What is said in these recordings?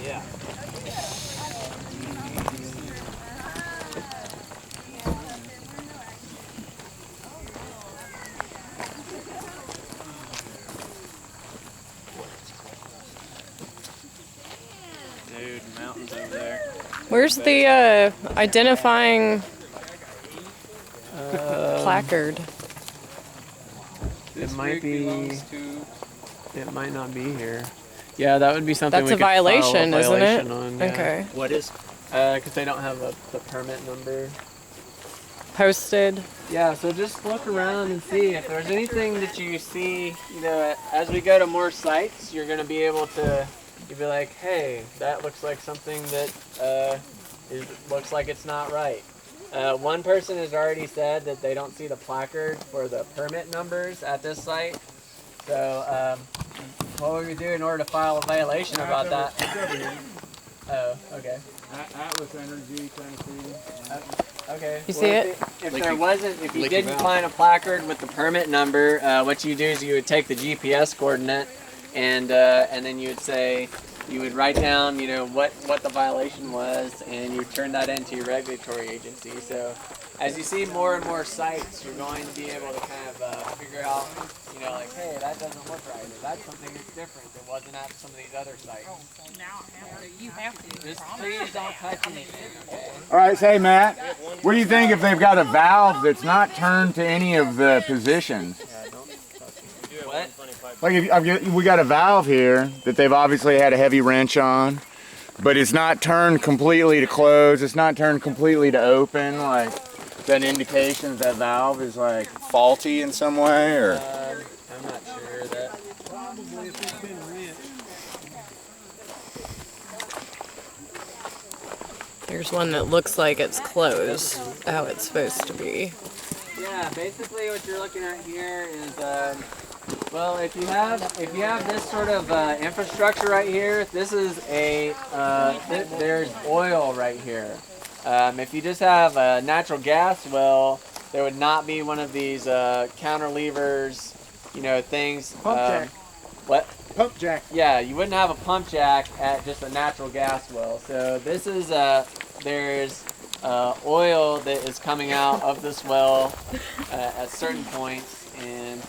Yeah. Dude, mountains over there. Where's the identifying placard? It might be. It might not be here. Yeah, that would be something. That's we a could file violation, isn't it? on, yeah. Okay. What is? Because they don't have the permit number. Posted. Yeah, so just look around and see if there's anything that you see. You know, as we go to more sites, you're gonna be able to. You'd be like, hey, that looks like something that looks like it's not right. One person has already said that they don't see the placard for the permit numbers at this site. So, what would we do in order to file a violation about that? Oh, okay. Atlas Energy, Tennessee. Okay. You see it? If you didn't find a placard with the permit number, what you do is you would take the GPS coordinate, and then you would say, you would write down, you know, what the violation was, and you turn that into your regulatory agency. So, as you see more and more sites, you're going to be able to kind of figure out, you know, like, hey, that doesn't look right, or that's something that's different that wasn't at some of these other sites. You have to. Just please don't touch anything, okay? All right, say Matt, what do you think if they've got a valve that's not turned to any of the positions? What? Like if we got a valve here that they've obviously had a heavy wrench on, but it's not turned completely to close, it's not turned completely to open, like that indications that valve is like faulty in some way, or? I'm not sure that. Probably if it's been wrenched. There's one that looks like it's closed, how it's supposed to be. Yeah, basically what you're looking at here is, well, if you have this sort of infrastructure right here, this is there's oil right here. If you just have a natural gas well, there would not be one of these counter levers, you know, things. Pump jack. What? Pump jack. Yeah, you wouldn't have a pump jack at just a natural gas well. So this is there's oil that is coming out of this well at certain points, and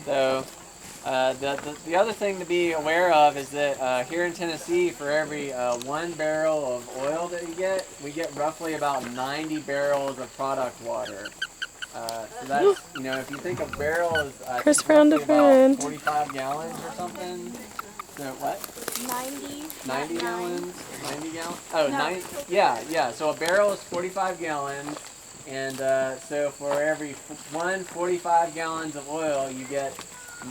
so the other thing to be aware of is that here in Tennessee, for every 1 barrel of oil that we get roughly about 90 barrels of product water. So that's, you know, if you think a barrel is Chris found a friend. 45 gallons or something. So what? 90 gallons? 90 gallons? Oh, No. 90, yeah. So a barrel is 45 gallons. And so for every 45 gallons of oil, you get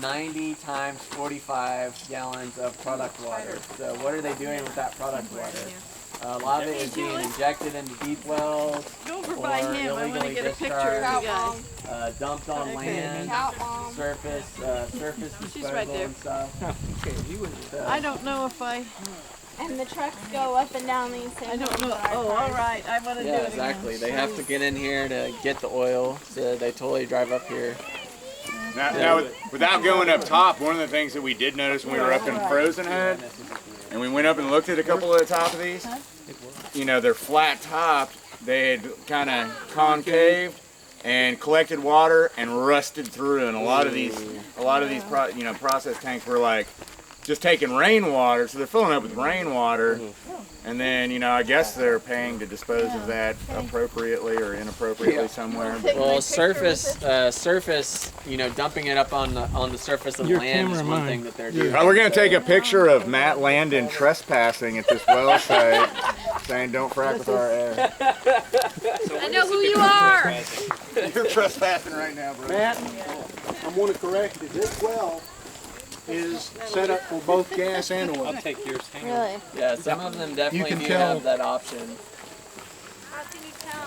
90 times 45 gallons of product water. So what are they doing with that product water? A lot of it is being injected into deep wells, Go over or by him. I want to illegally get a picture of you guys. dumped on land, surface She's right disposal there. and stuff. Okay, you wouldn't. I don't know if I. And the trucks go up and down these things. I don't know. Oh, all right. I want to do Yeah, it exactly. again. They have to get in here to get the oil, so they totally drive up here. Now, without going up top, one of the things that we did notice when we were up in Frozen Head, and we went up and looked at a couple of the top of these, you know, they're flat topped, they had kind of concaved and collected water and rusted through, and a lot of these process tanks were like just taking rainwater, so they're filling up with rainwater, and then, you know, I guess they're paying to dispose of that appropriately or inappropriately somewhere. Well, surface, you know, dumping it up on the surface of land is one thing that they're doing. We're going to take a picture of Matt Landon trespassing at this well site, saying don't frack with our air. I know who you are. You're trespassing right now, bro. Matt, I want to correct that this well is set up for both gas and oil. I'll take yours. Really? Yeah, some of them definitely can do tell- have that option.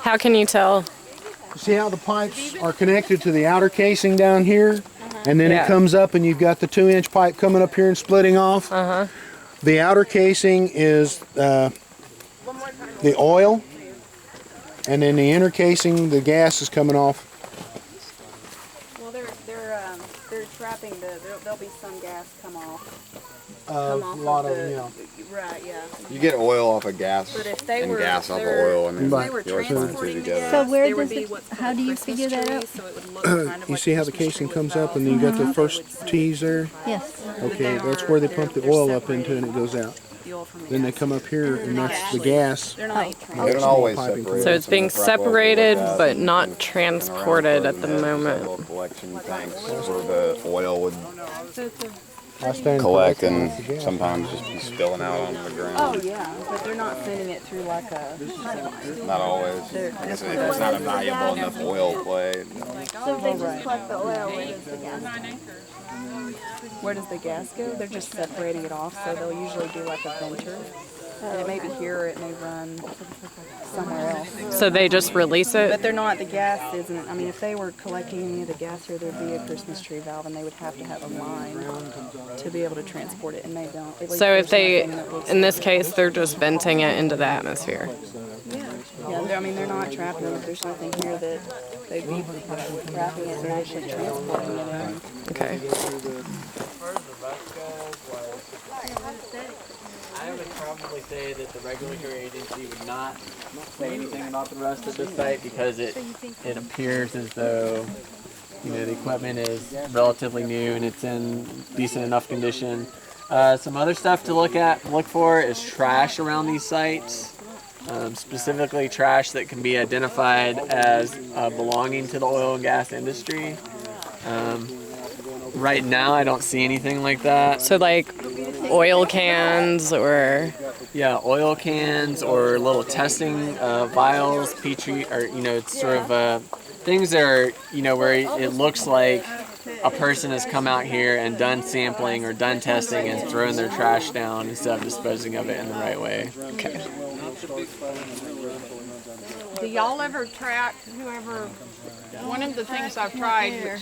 How can you tell? See how the pipes are connected to the outer casing down here? And then Yeah. it comes up and you've got the 2-inch pipe coming up here and splitting off. The outer casing is the oil, and then the inner casing, the gas is coming off. Well, they're they're trapping there'll be some gas come off. A lot of them, yeah. Right, yeah. You get oil off of gas But if they and were, gas off of they're- oil, and then if they were you always put the two transporting the together. gas, So where there would does be it- what's how called do a you Christmas figure that tree, out? so it would look kind of You like see how the Christmas casing tree comes with up and then you got the valves. first tees there? Yes. Okay, that's where they pump the oil up into and it goes out. The oil from the Then they gas. come up here and that's the gas. They're not They don't always Piping. separate. So it's being Some of the truckloads separated will look but at not and transported at the around moment. little collection tanks where the oil would I stand collect corrected and with the gas. sometimes just be spilling out onto the Oh ground. yeah, but they're not sending it through like a. Not always. It's not a valuable enough oil play. So they just collect the oil, where does the gas go? Where does the gas go? They're just separating it off, so they'll usually do like a venture. And it may be here or it may run somewhere else. So they just release it? But they're not, the gas isn't, I mean, if they were collecting any of the gas here, there'd be a Christmas tree valve and they would have to have a line to be able to transport it, and they don't. At least So if there's they, nothing that looks in like this case, they're just venting it into the atmosphere. Yeah, I mean, they're not trapping it. There's nothing here that they'd be wrapping it and actually transporting it in. Okay. I would probably say that the regulatory agency would not say anything about the rest of this site because it appears as though the equipment is relatively new and it's in decent enough condition. Some other stuff to look for is trash around these sites, specifically trash that can be identified as belonging to the oil and gas industry. Right now, I don't see anything like that. So like oil cans or... Yeah, oil cans or little testing vials, petri, or it's sort of things that are where it looks like a person has come out here and done sampling or done testing and thrown their trash down instead of disposing of it in the right way. Okay. Do y'all ever track whoever? One of the things I've tried, which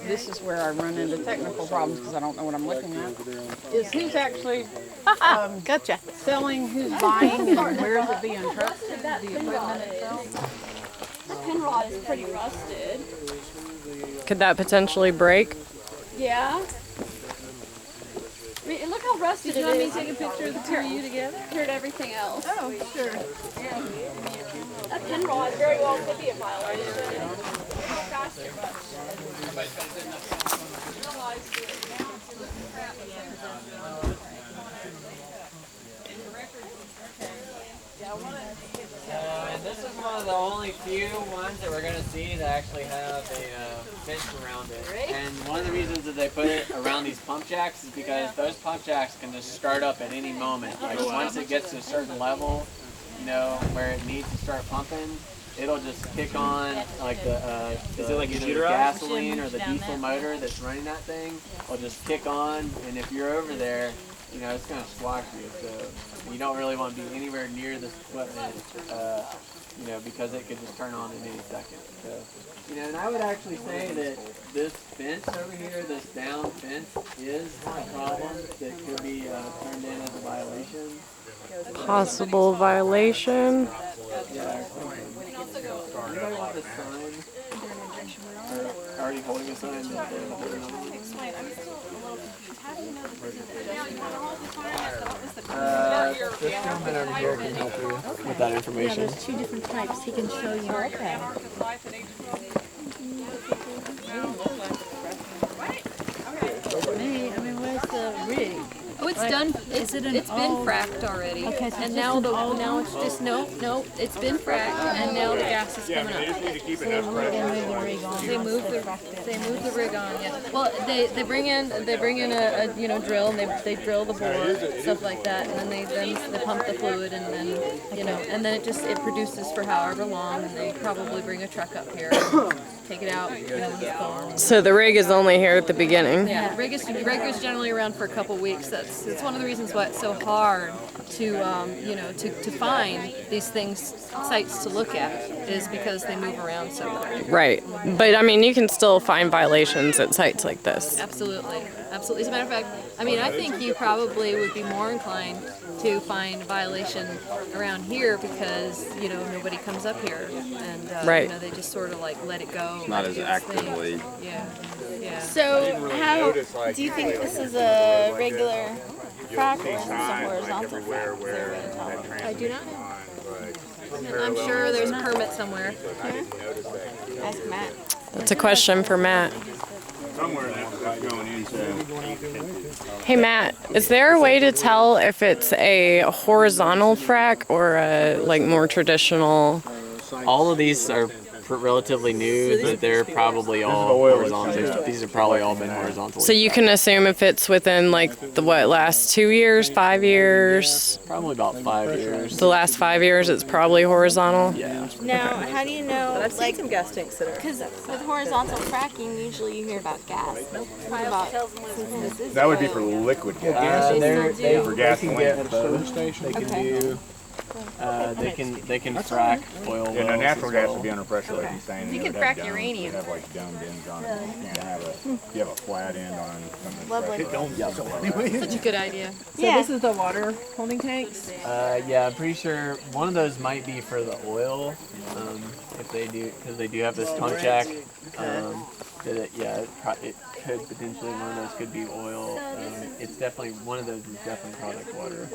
this is where I run into technical problems because I don't know what I'm looking at, is who's actually Gotcha. selling, who's buying, and where is it being trusted, the equipment itself. The pin rod is pretty rusted. Could that potentially break? Yeah. I mean, look how rusted it is. You want me to take a picture of the two of you together? Compared to everything else. Oh, sure. That pin rod very well could be a violation. How fast it And this is one of the only few ones that we're going to see that actually have a fence around it. And one of the reasons that they put it around these pump jacks is because those pump jacks can just start up at any moment. Like once it gets to a certain level, where it needs to start pumping, it'll just kick on like the gasoline or the diesel motor that's running that thing. Will just kick on, and if you're over there, it's going to squash you. So you don't really want to be anywhere near this equipment, because it could just turn on in any second. So, and I would actually say that this fence over here, this down fence, is a problem that could be turned in as a violation. Possible violation. Yeah. Anybody want the sign? Or already holding a sign? Explain. I'm still a little confused. How do you know this is the now you want to hold the sign? What was the This gentleman over here can help you with that information. There's two different types. He can show you. Okay. I mean, where's the rig? Oh, it's done. It's been fracked already. Okay, so and it's now just now it's just no, it's been fracked, and now the gas is coming up. just need to keep enough They move the rig on. Yeah. Well, they bring in a drill, and they drill the bore, stuff like that, and then they pump the fluid, and then and then it produces for however long, and they probably bring a truck up here, and take it out, when it's gone. So the rig is only here at the beginning. Yeah, rig is generally around for a couple weeks. That's So it's one of the reasons why it's so hard to, you know, to find these things, sites to look at, is because they move around so quick. Right. But I mean, you can still find violations at sites like this. Absolutely, absolutely. As a matter of fact, I mean, I think you probably would be more inclined to find violation around here because, you know, nobody comes up here and, Right. you know, they just sort of like let it go. Not let as it do its thing. actively. Yeah, yeah. So how do you think this is a regular frac or is this a horizontal frac? Is there a way to tell? I do not know. I'm sure there's a permit somewhere. Ask Matt. That's a question for Matt. Somewhere that's going into. Hey Matt, is there a way to tell if it's a horizontal frac or a like more traditional? All of these are relatively new, but they're probably all horizontal. These have probably all been horizontal. So you can assume if it's within like the last 2 years, 5 years? Probably about 5 years. The last 5 years, it's probably horizontal. Yeah. Now, how do you know, I've seen like, some gas tanks that are. because with horizontal fracking, usually you hear about gas. What about, since this is That would be for oil, liquid gas. They For can gasoline. get both. They can do. They can frack oil wells. Yeah, no, natural as gas well. would be under pressure, like he's saying. You It can would have frack domes. uranium. It would have like domed ends on it. You can't have you have a flat end on something. Lovely. Such a good idea. So Yeah. this is the water holding tanks. Yeah, I'm pretty sure one of those might be for the oil. If they do, because they do have this pump jack. It could potentially, one of those could be oil. It's definitely, one of those is definitely product water.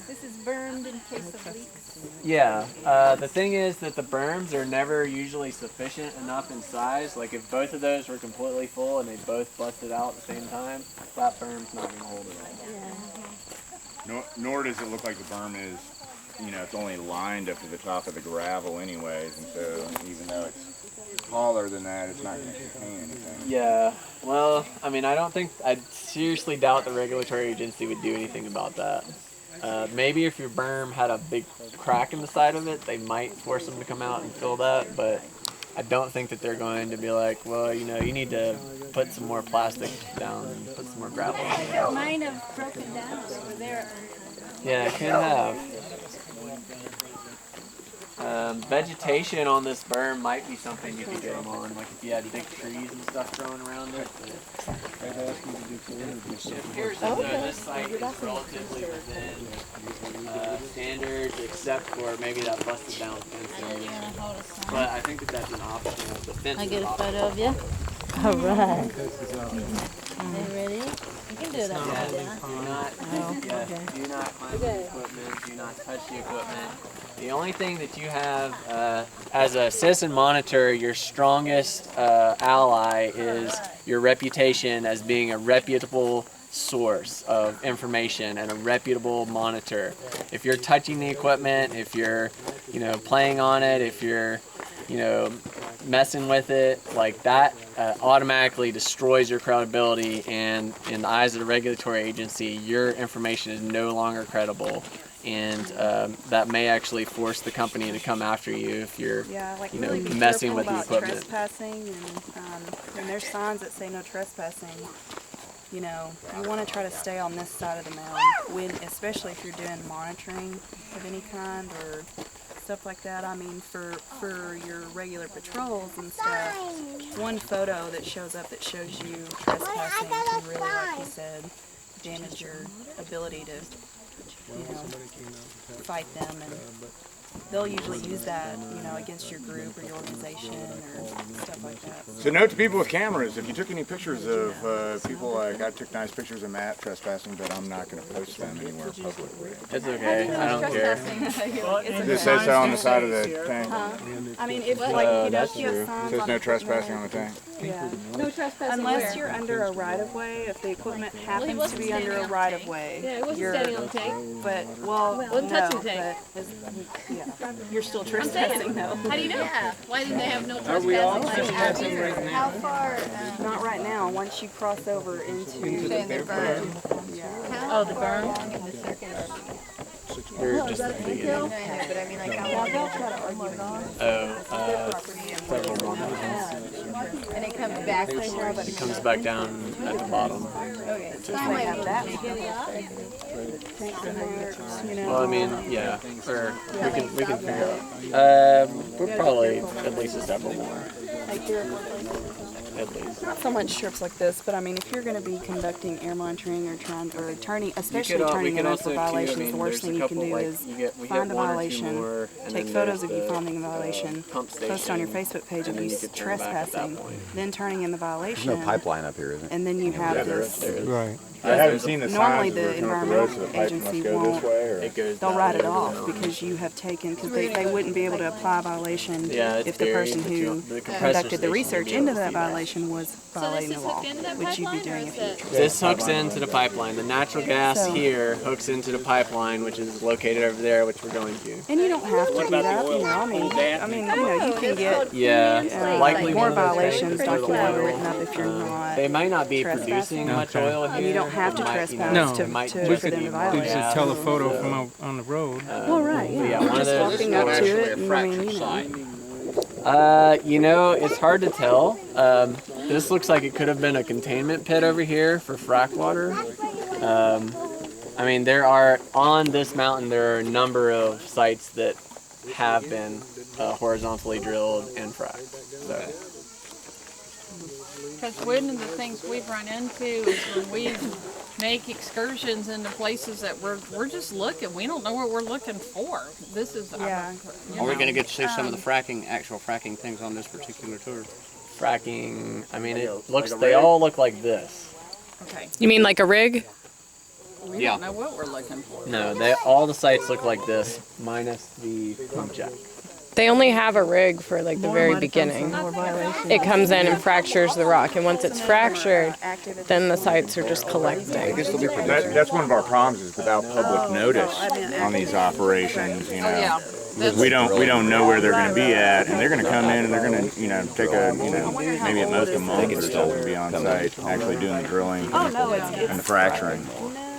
This is burned in case of leaks. Yeah, the thing is that the berms are never usually sufficient enough in size. Like if both of those were completely full and they both busted out at the same time, that berm's not going to hold it all. Nor does it look like the berm is, you know, it's only lined up to the top of the gravel anyways, and so even though it's taller than that, it's not going to contain anything. Yeah, well, I mean, I seriously doubt the regulatory agency would do anything about that. Maybe if your berm had a big crack in the side of it, they might force them to come out and fill that, but I don't think that they're going to be like, well, you know, you need to put some more plastic down and put some more gravel on. Mine have broken down over there. Yeah, it could have. Vegetation on this berm might be something you could get them on, like if you had big trees and stuff growing around it. It appears as though this site is relatively within standards, except for maybe that busted down fence area. But I think that that's an option. The fence I is get an a option. photo of you. All right. You ready? You can do that. Do not climb the equipment. Do not touch the equipment. The only thing that you have as a citizen monitor, your strongest ally is your reputation as being a reputable source of information and a reputable monitor. If you're touching the equipment, if you're, you know, playing on it, if you're, you know, messing with it, like that automatically destroys your credibility, and in the eyes of the regulatory agency, your information is no longer credible. And that may actually force the company to come after you if you're, Yeah, like you know, really be messing careful with the about equipment. trespassing, and there's signs that say no trespassing. You know, you want to try to stay on this side of the mound, especially if you're doing monitoring of any kind or stuff like that. I mean, for your regular patrols and stuff, one photo that shows up that shows you trespassing can really, like you said, damage your ability to, you know, fight them, and they'll usually use that, you know, against your group or your organization or stuff like that. So note to people with cameras, if you took any pictures of people, like I took nice pictures of Matt trespassing, but I'm not going to post them anywhere publicly. It's okay. I don't care. Does it say so on the side of the tank? I mean, if like you know, that's if you have true. signs Says on no the trespassing equipment, on the tank. yeah. No trespassing Unless where? you're under a right of way, if the equipment happens to wasn't be standing under a on the right tank. of way, Yeah, it wasn't you're, standing on the tank. but well, Wasn't no, touching the tank. but yeah, you're still trespassing though. How do you know? Yeah. Why didn't they have no trespassing? How far? Not right now. Once you cross over into the berm. yeah. Oh, the berm. They're just the beginning. But I mean, like, how long? Several more months. And it comes back. It comes back down at the bottom. They have that. You know. Well, I mean, yeah, or we can figure out. We're probably at least a several more. At least. Not so much trips like this, but I mean, if you're going to be conducting air monitoring or turning, especially turning in for violations, the worst thing you can do is find a violation, take photos of you finding a violation, post on your Facebook page of you trespassing, then turning in the violation. There's no pipeline up here, is it? And then you have this. Right. I haven't seen the Normally signs the where coming up the road, so the environmental pipe agency must go won't, this way, or? It goes. they'll write it off because you have taken, because they wouldn't be able to apply a violation Yeah, it's if the buried, person but who the compressor conducted the station research would be able into to that see that. violation was violating the law, which you'd be doing if you. This hooks into the pipeline. The natural gas So- here hooks into the pipeline, which is located over there, which we're going to. And you don't have to do that, you know, I mean, you know, you can get Yeah, likely more one of those violations things for the documented oil. written up if you're not. They might not be trespassing. producing much oil here. And you don't have to It might, trespass No. to, might to, just for them be to more violate. gas. Just telephoto from on the road. Well, right, yeah. Yeah, one of Just those walking up to it, and I mean, you know. You know, it's hard to tell. This looks like it could have been a containment pit over here for frack water. I mean, there are, on this mountain, there are a number of sites that have been horizontally drilled and fracked. So. Because one of the things we've run into is when we make excursions into places that we're just looking. We don't know what we're looking for. This is Yeah. Are we going to get to see some of the actual fracking things on this particular tour? Fracking, I mean, it looks, they all look like this. Okay. You mean like a rig? We Yeah. don't know what we're looking for. No, all the sites look like this, minus the pump jack. They only have a rig for like the very beginning. It comes in and fractures the rock, and once it's fractured, then the sites are just collecting. That's one of our problems is without public notice on these operations, you know. Yeah. We don't know where they're going to be at, and they're going to come in and they're going to, you know, take a, you know, maybe at most a month or so to be on site, actually doing the drilling and the fracturing,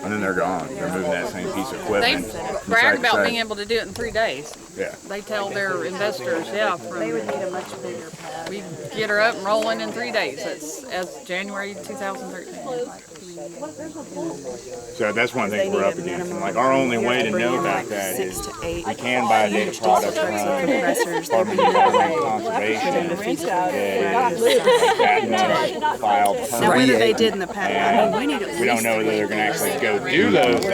and then they're gone. They're moving that same piece of They equipment. from brag site to about site. being able to do it in 3 days. Yeah. They tell their investors, yeah, They would need a much bigger pad. we get her up and rolling in 3 days. That's as January 2013. So that's one thing we're up against. And like our only way to know about that is 6 to 8 we can buy data products from compressors. Department of Environmental Conservation that filed Now, whether they permits. did in the past, I mean, we need at least We don't know whether they're going to actually go do those.